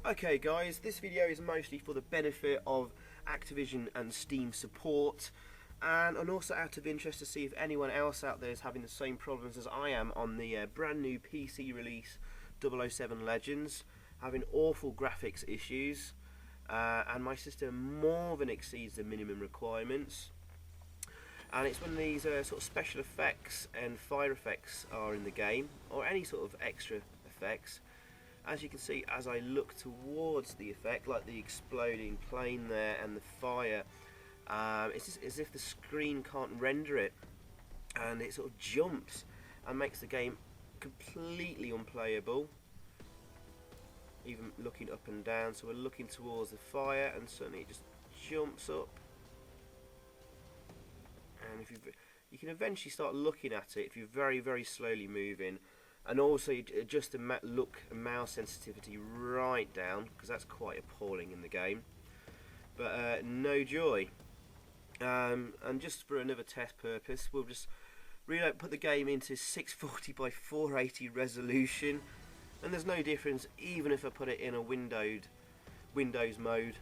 Okay guys, this video is mostly for the benefit of Activision and Steam support, and also out of interest to see if anyone else out there is having the same problems as I am on the brand new PC release 007 Legends, having awful graphics issues, and my system more than exceeds the minimum requirements. And it's when these sort of special effects and fire effects are in the game, or any sort of extra effects. As you can see, as I look towards the effect, like the exploding plane there and the fire, it's just as if the screen can't render it, and it sort of jumps and makes the game completely unplayable, even looking up and down. So we're looking towards the fire and suddenly it just jumps up, and if you can eventually start looking at it if you're very slowly moving. And also adjust the look and mouse sensitivity right down, because that's quite appalling in the game. But no joy. And just for another test purpose, we'll just put the game into 640 by 480 resolution, and there's no difference even if I put it in a Windows mode.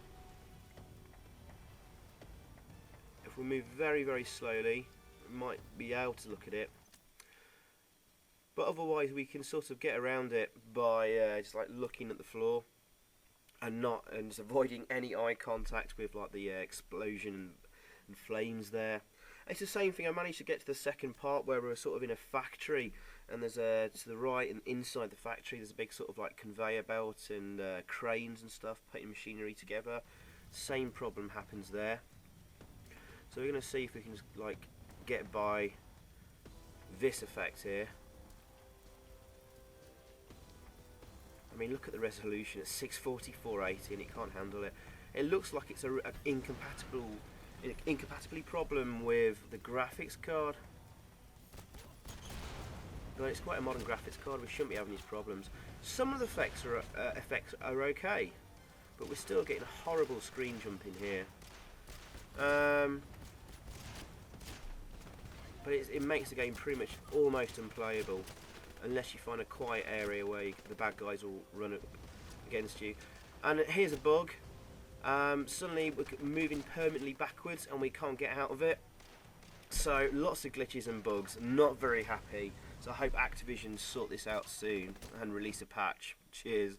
If we move very slowly, we might be able to look at it. But otherwise we can sort of get around it by just like looking at the floor and just avoiding any eye contact with like the explosion and flames there. It's the same thing. I managed to get to the second part where we're sort of in a factory, and there's to the right and inside the factory there's a big sort of like conveyor belt and cranes and stuff putting machinery together. Same problem happens there. So we're going to see if we can just like get by this effect here. I mean, look at the resolution. It's 640 480 and it can't handle it. It looks like it's an incompatibility problem with the graphics card. But it's quite a modern graphics card. We shouldn't be having these problems. Some of the effects are okay, but we're still getting a horrible screen jumping here. But it makes the game pretty much almost unplayable, unless you find a quiet area where the bad guys will run against you. And here's a bug. Suddenly we're moving permanently backwards and we can't get out of it. So lots of glitches and bugs. Not very happy. So I hope Activision sort this out soon and release a patch. Cheers.